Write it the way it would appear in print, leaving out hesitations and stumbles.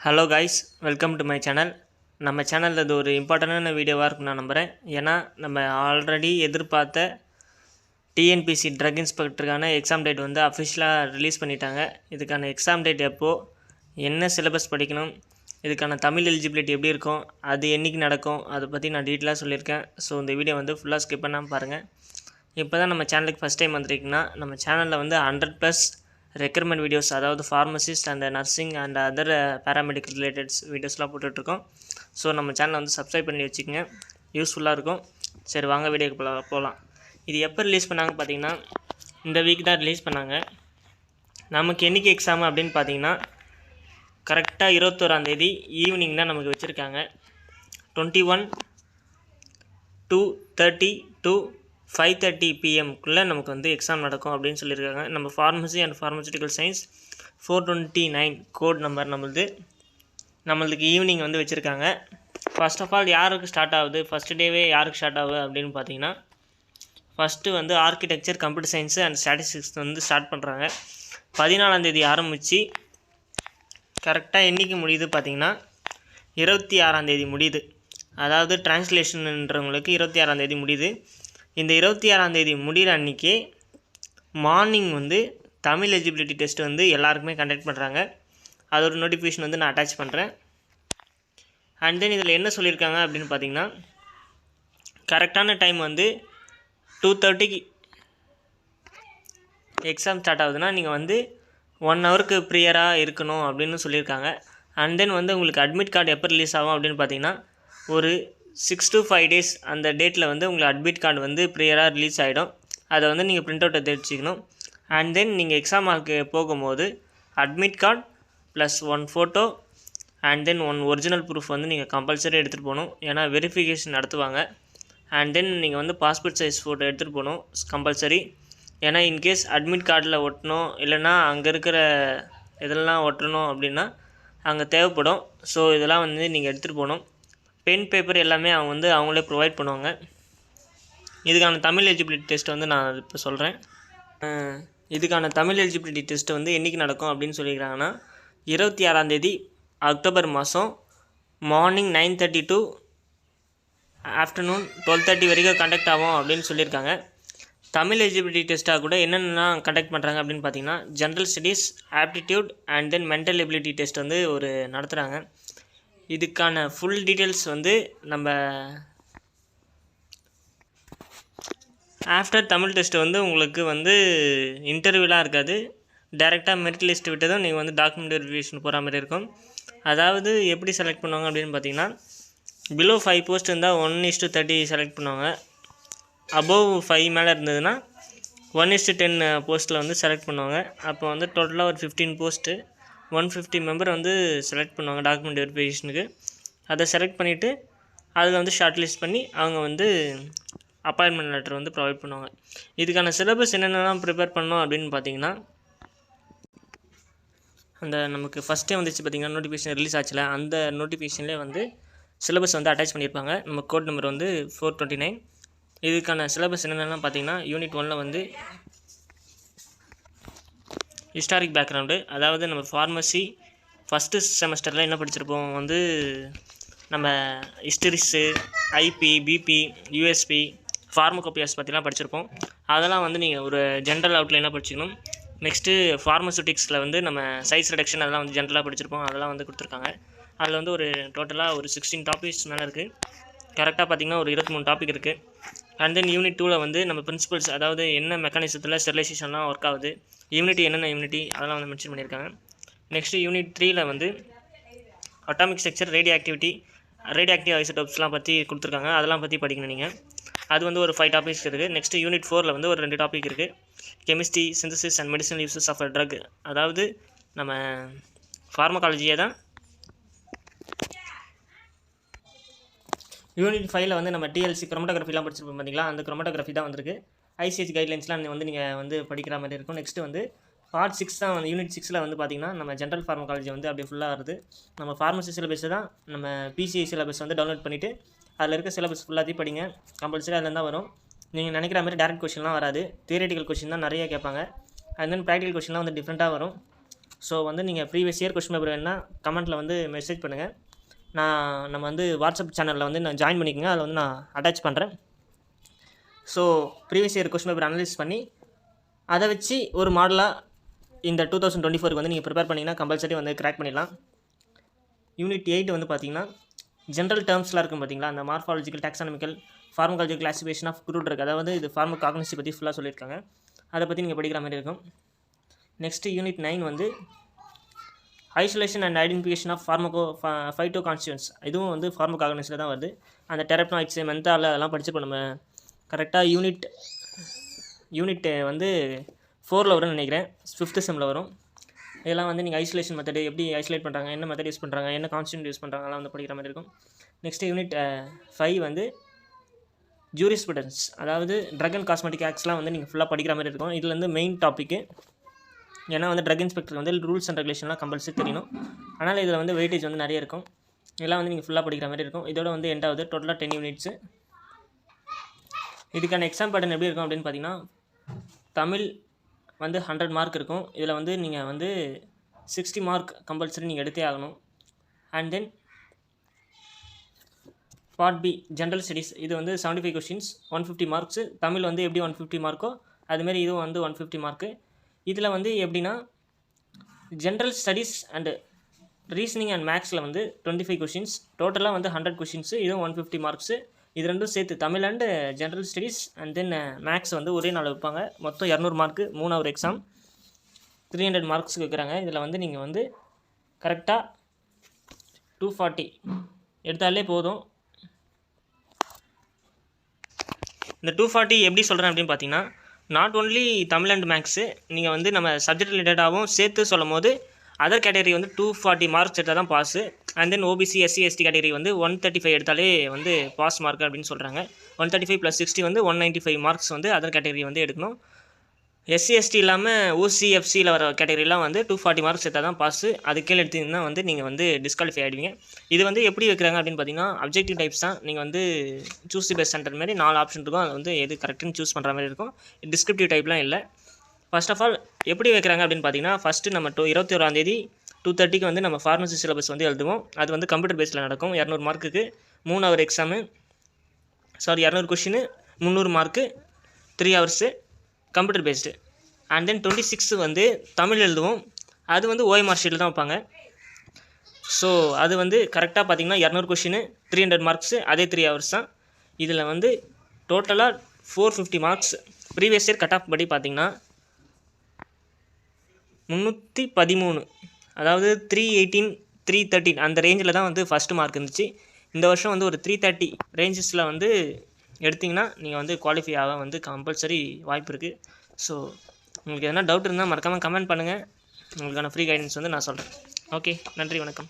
Hello guys, welcome to my channel. நம்ம சேனலில் இது ஒரு இம்பார்ட்டண்டான வீடியோவாக இருக்கும் நான் நம்புகிறேன். ஏன்னா நம்ம ஆல்ரெடி எதிர்பார்த்த டிஎன்பிசி ட்ரக் இன்ஸ்பெக்டருக்கான எக்ஸாம் டேட் வந்து அஃபிஷியலாக ரிலீஸ் பண்ணிட்டாங்க. இதுக்கான எக்ஸாம் டேட் எப்போது, என்ன சிலபஸ் படிக்கணும், இதுக்கான தமிழ் எலிஜிபிலிட்டி எப்படி இருக்கும், அது என்றைக்கு நடக்கும், அதை பற்றி நான் டீட்டெயிலாக சொல்லியிருக்கேன். ஸோ இந்த வீடியோ வந்து ஃபுல்லாக ஸ்கிப் பண்ணாமல் பாருங்கள். இப்போ தான் நம்ம சேனலுக்கு ஃபஸ்ட் டைம் வந்திருக்கீங்கன்னா, நம்ம சேனலில் வந்து 100+ ரெக்ரூட்மெண்ட் வீடியோஸ், அதாவது pharmacist and nursing and other paramedical related வீடியோஸ்லாம் போட்டுட்ருக்கோம். ஸோ நம்ம சேனலை வந்து சப்ஸ்கிரைப் பண்ணி வச்சுக்கோங்க, யூஸ்ஃபுல்லாக இருக்கும். சரி, வாங்க வீடியோக்கு போகலாம். இது எப்போ ரிலீஸ் பண்ணாங்க பார்த்தீங்கன்னா, இந்த வீக் தான் ரிலீஸ் பண்ணாங்க. நமக்கு என்றைக்கு எக்ஸாமு அப்படின்னு பார்த்தீங்கன்னா, கரெக்டாக 21 ஈவினிங் தான் நமக்கு வச்சுருக்காங்க. 21:30 to 5:30 PM நமக்கு வந்து எக்ஸாம் நடக்கும் அப்படின்னு சொல்லியிருக்காங்க. நம்ம pharmacy and pharmaceutical science 429 code number நம்மளுக்கு ஈவினிங் வந்து வச்சுருக்காங்க. ஃபர்ஸ்ட் ஆஃப் ஆல் யாருக்கு ஸ்டார்ட் ஆகுது, ஃபஸ்ட்டு டேவே யாருக்கு ஸ்டார்ட் ஆகுது அப்படின்னு பார்த்தீங்கன்னா, ஃபஸ்ட்டு வந்து architecture, computer science and statistics வந்து ஸ்டார்ட் பண்ணுறாங்க. 14 ஆரம்பித்து கரெக்டாக என்றைக்கு முடியுது பார்த்தீங்கன்னா 26 முடியுது. அதாவது டிரான்ஸ்லேஷன்ன்றவங்களுக்கு 26 முடியுது. இந்த 26 முடிகிற அன்றைக்கி மார்னிங் வந்து தமிழ் எலிஜிபிலிட்டி டெஸ்ட் வந்து எல்லாருக்குமே கண்டக்ட் பண்ணுறாங்க. அது ஒரு நோட்டிஃபிகேஷன் வந்து நான் அட்டாச் பண்ணுறேன். அண்ட் தென் இதில் என்ன சொல்லியிருக்காங்க அப்படின்னு பார்த்தீங்கன்னா, கரெக்டான டைம் வந்து 2:30 எக்ஸாம் ஸ்டார்ட் ஆகுதுன்னா நீங்கள் வந்து 1 ஹவருக்கு ப்ரியராக இருக்கணும் அப்படின்னு சொல்லியிருக்காங்க. அண்ட் தென் வந்து உங்களுக்கு அட்மிட் கார்டு எப்போ ரிலீஸ் ஆகும் அப்படின்னு பார்த்தீங்கன்னா, ஒரு 6 to 5 days அந்த டேட்டில் வந்து உங்களுக்கு அட்மிட் கார்டு வந்து ப்ரியராக ரிலீஸ் ஆகிடும். அதை வந்து நீங்கள் பிரிண்ட் அவுட்டை தெரிஞ்சுக்கணும். அண்ட் தென் நீங்கள் எக்ஸாம் ஹாலுக்கு போகும்போது admit card plus 1 photo and then 1 original proof வந்து நீங்கள் கம்பல்சரி எடுத்துகிட்டு போகணும். ஏன்னா வெரிஃபிகேஷன் நடத்துவாங்க. அண்ட் தென் நீங்கள் வந்து பாஸ்போர்ட் சைஸ் ஃபோட்டோ எடுத்துகிட்டு போகணும் கம்பல்சரி. ஏன்னா இன்கேஸ் அட்மிட் கார்டில் ஒட்டணும், இல்லைனா அங்கே இருக்கிற இதெல்லாம் ஒட்டணும் அப்படின்னா அங்கே தேவைப்படும். ஸோ இதெல்லாம் வந்து நீங்கள் எடுத்துகிட்டு போகணும். பென், பேப்பர் எல்லாமே அவங்க வந்து அவங்களே ப்ரொவைட் பண்ணுவாங்க. இதுக்கான தமிழ் எலிஜிபிலிட்டி டெஸ்ட் வந்து நான் இப்போ சொல்கிறேன். இதுக்கான தமிழ் எலிஜிபிலிட்டி டெஸ்ட் வந்து என்றைக்கு நடக்கும் அப்படின்னு சொல்லியிருக்காங்கன்னா, 26 அக்டோபர் மாதம் மார்னிங் 9:30 to ஆஃப்டர்நூன் 12:30 வரைக்கும் கண்டக்ட் ஆகும் அப்படின்னு சொல்லியிருக்காங்க. தமிழ் எலிஜிபிலிட்டி டெஸ்ட்டாக கூட என்னென்னலாம் கண்டக்ட் பண்ணுறாங்க அப்படின்னு பார்த்தீங்கன்னா, general studies, aptitude and then mental ability test வந்து ஒரு நடத்துகிறாங்க. இதுக்கான ஃபுல் டீட்டெயில்ஸ் வந்து நம்ம ஆஃப்டர் தமிழ் டெஸ்ட்டு வந்து உங்களுக்கு வந்து இன்டர்வியூலாம் இருக்காது. டைரெக்டாக மெரிட் லிஸ்ட் விட்டதும் நீங்கள் வந்து டாக்குமெண்ட் வெரிஃபிகேஷன் போகிற மாதிரி இருக்கும். அதாவது எப்படி செலக்ட் பண்ணுவாங்க அப்படின்னு பார்த்தீங்கன்னா, பிலோ 5 போஸ்ட் இருந்தால் 1:30 செலக்ட் பண்ணுவாங்க. அபோவ் 5 மேலே இருந்ததுன்னா 1:10 போஸ்ட்டில் வந்து செலக்ட் பண்ணுவாங்க. அப்போ வந்து டோட்டலாக ஒரு 15 போஸ்ட்டு 150 மெம்பர் வந்து செலக்ட் பண்ணுவாங்க டாக்குமெண்ட் வெரிஃபிகேஷனுக்கு. அதை செலக்ட் பண்ணிவிட்டு அதில் வந்து ஷார்ட் லிஸ்ட் பண்ணி அவங்க வந்து அப்பாயின்மெண்ட் லெட்டர் வந்து ப்ரொவைட் பண்ணுவாங்க. இதுக்கான சிலபஸ் என்னென்னலாம் ப்ரிப்பேர் பண்ணோம் அப்படின்னு பார்த்தீங்கன்னா, அந்த நமக்கு ஃபஸ்ட்டே வந்துச்சு பார்த்திங்கன்னா நோட்டிஃபிகேஷன் ரிலீஸ் ஆச்சுல, அந்த நோட்டிஃபிகேஷன்லேயே வந்து சிலபஸ் வந்து அட்டாச் பண்ணியிருப்பாங்க. நம்ம கோட் நம்பர் வந்து 429. இதுக்கான சிலபஸ் என்னென்னலாம் பார்த்தீங்கன்னா, யூனிட் 1 வந்து ஹிஸ்டாரிக் பேக்ரவுண்டு, அதாவது நம்ம ஃபார்மசி ஃபஸ்ட்டு செமஸ்டரில் என்ன படிச்சிருப்போம் வந்து நம்ம ஹிஸ்டரிஸு, ஐபி, பிபி, யூஎஸ்பி, ஃபார்மகோபியாஸ் பற்றிலாம் படிச்சிருப்போம். அதெல்லாம் வந்து நீங்கள் ஒரு ஜென்ரல் அவுட்லைனாக படிச்சுக்கணும். நெக்ஸ்ட்டு ஃபார்மசூட்டிக்ஸில் வந்து நம்ம சைஸ் ரிடக்ஷன் அதெல்லாம் வந்து ஜென்ரலாக படிச்சிருப்போம். அதெல்லாம் வந்து கொடுத்துருக்காங்க. அதில் வந்து ஒரு டோட்டலாக ஒரு 16 டாபிக்ஸ் மேலே இருக்குது. கரெக்டாக பார்த்திங்கன்னா ஒரு 23 டாபிக் இருக்குது. அண்ட் தென் யூனிட் 2 வந்து நம்ம பிரின்சிபல்ஸ், அதாவது என்ன மெக்கானிசத்தில் ஸ்டெரிலைசேஷன்லாம் ஒர்க் ஆகுது, யூனிட்டி என்னென்ன யூனிட்டி அதெல்லாம் வந்து மென்ஷன் பண்ணியிருக்காங்க. நெக்ஸ்ட்டு யூனிட் 3 வந்து அட்டாமிக் ஸ்ட்ரக்சர், ரேடியோ ஆக்டிவ் ஐசோடோப்ஸ்லாம் பற்றி கொடுத்துருக்காங்க. அதெல்லாம் பற்றி படிக்கணும் நீங்கள். அது வந்து ஒரு 5 டாபிக்ஸ் இருக்குது. நெக்ஸ்ட்டு யூனிட் 4 வந்து ஒரு 2 டாபிக் இருக்குது. Chemistry, synthesis and medicinal uses of a drug, அதாவது நம்ம ஃபார்மகாலஜியே தான். யூனிட் 5 வந்து நம்ம டிஎல்சி குரோமட்டோகிராஃபிலாம் படிச்சிருப்போம் பார்த்தீங்களா, அந்த குரோமட்டோகிராஃபி தான் வந்திருக்கு. ஐசிஹெச் கைட்லைன்ஸ்லாம் வந்து நீங்கள் வந்து படிக்கிற மாதிரி இருக்கும். நெக்ஸ்ட்டு வந்து பார்ட் 6 தான் வந்து யூனிட் 6 வந்து பார்த்திங்கன்னா நம்ம ஜென்ரல் ஃபார்மகாலஜி வந்து அப்படியே ஃபுல்லாக வருது. நம்ம ஃபார்மசி சிலபஸ் தான் நம்ம பிசிஐ சிலபஸ் வந்து டவுன்லோட் பண்ணிவிட்டு அதில் இருக்க சிலபஸ் ஃபுல்லாத்தையும் படிங்க. கம்பல்சரி அதில் தான் வரும். நீங்கள் நினைக்கிற மாதிரி டேரக்ட் கொஷின்லாம் வராது. தியரட்டிக்கல் கொஷின் தான் நிறைய கேட்பாங்க. அண்ட் தென் ப்ராக்டிக்கல் கொஷின்லாம் வந்து டிஃப்ரெண்ட்டாக வரும். ஸோ வந்து நீங்கள் ப்ரீவியஸ் இயர் கொஸ்டின் பேப்பர் வேணுன்னா கமெண்ட்டில் வந்து மெசேஜ் பண்ணுங்கள். நம்ம வந்து வாட்ஸ்அப் சேனலில் வந்து நான் ஜாயின் பண்ணிக்கோங்க, அதில் வந்து நான் அட்டாச் பண்ணுறேன். So previous year question paper analyse பண்ணி அதை வச்சு ஒரு மாடலாக இந்த 2024 வந்து நீங்கள் ப்ரிப்பேர் பண்ணிங்கன்னா கம்பல்சரி வந்து கிராக் பண்ணிடலாம். யூனிட் 8 வந்து பார்த்தீங்கன்னா ஜென்ரல் டேர்ம்ஸ்லாம் இருக்கும் பார்த்தீங்களா, அந்த morphological, taxonomical, pharmacological classification of crude drug, அதாவது இது ஃபார்மகாக்னசி பற்றி ஃபுல்லாக சொல்லியிருக்காங்க. அதை பற்றி நீங்கள் படிக்கிற மாதிரி இருக்கும். நெக்ஸ்ட்டு யூனிட் 9 வந்து isolation and identification of phytoconstituents, இதுவும் வந்து ஃபார்மகாக்னசியில் தான் வருது. அந்த டெரப்னாய்ட்ஸு, மென்தால் அதெல்லாம் படிச்சுப்போம் நம்ம கரெக்டாக. யூனிட் வந்து 4ல் வரும்னு நினைக்கிறேன், 5th செம்மில் வரும். இதெல்லாம் வந்து நீங்கள் ஐசோலேஷன் மெத்தடு எப்படி ஐசோலேட் பண்ணுறாங்க, என்ன மெத்தட் யூஸ் பண்ணுறாங்க, என்ன கான்ஸ்டியூன்ட் யூஸ் பண்ணுறாங்க, அதெல்லாம் வந்து படிக்கிற மாதிரி இருக்கும். நெக்ஸ்ட்டு யூனிட் 5 வந்து ஜூரிஸ்பிடன்ஸ், அதாவது ட்ரக் அண்ட் காஸ்மெட்டிக் ஆக்ட்ஸ்லாம் வந்து நீங்கள் ஃபுல்லாக படிக்கிற மாதிரி இருக்கும். இதில் வந்து மெயின் டாப்பிக்கு, ஏன்னா வந்து ட்ரக் இன்ஸ்பெக்டர் வந்து ரூல்ஸ் அண்ட் ரெகுலேஷன்லாம் கம்பல்சரி தெரியணும். அதனால் இதில் வந்து வெயிட்டேஜ் வந்து நிறைய இருக்கும். இதெல்லாம் வந்து நீங்கள் ஃபுல்லாக படிக்கிற மாதிரி இருக்கும். இதோட வந்து எண்டாவது டோட்டலாக 10 யூனிட்ஸு. இதுக்கான எக்ஸாம் பேட்டர்ன் எப்படி இருக்கும் அப்படின்னு பார்த்தீங்கன்னா, தமிழ் வந்து 100 மார்க் இருக்கும். இதில் வந்து நீங்கள் வந்து 60 மார்க் கம்பல்சரி நீங்கள் எடுத்தே ஆகணும். And then part B general studies, இது வந்து 75 கொஷின்ஸ், 150 மார்க்ஸு. தமிழ் வந்து எப்படி 150 மார்க்கோ அதுமாரி இதுவும் வந்து 150 மார்க்கு. இதில் வந்து எப்படின்னா general studies and reasoning and மேக்ஸில் வந்து 25 கொஷின்ஸ், டோட்டலாக வந்து 100 கொஷின்ஸு, இதுவும் 150 மார்க்ஸு. இது ரெண்டும் சேர்த்து Tamil and general studies and then maths வந்து ஒரே நாள் வைப்பாங்க. மொத்தம் 200 மார்க்கு, 3 ஹவர் எக்ஸாம், 300 மார்க்ஸுக்கு வைக்கிறாங்க. இதில் வந்து நீங்கள் வந்து கரெக்டாக 240 எடுத்தாலே போதும். இந்த 240 எப்படி சொல்கிறேன் அப்படின்னு பார்த்தீங்கன்னா, not only Tamil and maths, நீங்கள் வந்து நம்ம சப்ஜெக்ட் ரிலேட்டடாகவும் சேர்த்து சொல்லும் போது அதர் கேட்டகரி வந்து 240 மார்க்ஸ் எடுத்தால் தான் pass. And then OBC, SC, ST category வந்து 135 எடுத்தாலே வந்து பாஸ் மார்க் அப்படின்னு சொல்கிறாங்க. 135 + 60 வந்து 195 மார்க்ஸ் வந்து அதர் கேட்டகரி வந்து எடுக்கணும். எஸ்சி, எஸ்டி இல்லாமல் ஓசி, எஃப்சியில் வர கேட்டகரிலாம் வந்து 240 மார்க்ஸ் எடுத்தால் தான் பாஸு. அது கீழே எடுத்திங்கன்னா வந்து நீங்கள் வந்து டிஸ்குவாலிஃபை ஆகிடுவீங்க. இது வந்து எப்படி வைக்கிறாங்க அப்படின்னு பார்த்தீங்கன்னா, அப்ஜெக்டிவ் டைப்ஸ் தான். நீங்கள் வந்து சூஸ் தி பெஸ்ட் சென்டர் மாதிரி 4 ஆப்ஷன் இருக்கும். அது வந்து எது கரெக்டுன்னு சூஸ் பண்ணுற மாதிரி இருக்கும். டிஸ்கிரிப்டிவ் டைப்லாம் இல்லை. ஃபர்ஸ்ட் ஆஃப் ஆல் எப்படி வைக்கிறாங்க அப்படின்னு பார்த்தீங்கன்னா, ஃபஸ்ட்டு நம்ம 21 2:30 வந்து நம்ம ஃபார்மசி சிலபஸ் வந்து எழுதுவோம். அது வந்து கம்ப்யூட்டர் பேஸில் நடக்கும். 200 மார்க்குக்கு 3 hour exam, 200 question, 300 mark, 3 hours computer based. And then 26 வந்து தமிழ் எழுதுவோம். அது வந்து OMR ஷீட்டில் தான் வைப்பாங்க. ஸோ அது வந்து கரெக்டாக பார்த்தீங்கன்னா 200 கொஷினு, 300 மார்க்ஸு, அதே 3 ஹவர்ஸ் தான். இதில் வந்து டோட்டலாக 450 marks. Previous year cut off படி பார்த்தீங்கன்னா 313, அதாவது 318, 313 அந்த ரேஞ்சில் தான் வந்து ஃபஸ்ட்டு மார்க் இருந்துச்சு. இந்த வருஷம் வந்து ஒரு 330 ரேஞ்சஸில் வந்து எடுத்திங்கன்னா நீங்கள் வந்து குவாலிஃபை ஆக வந்து கம்பல்சரி வாய்ப்பு இருக்குது. ஸோ உங்களுக்கு எதனா டவுட் இருந்தால் மறக்காமல் கமெண்ட் பண்ணுங்கள். உங்களுக்கான ஃப்ரீ கைடன்ஸ் வந்து நான் சொல்கிறேன். ஓகே, நன்றி, வணக்கம்.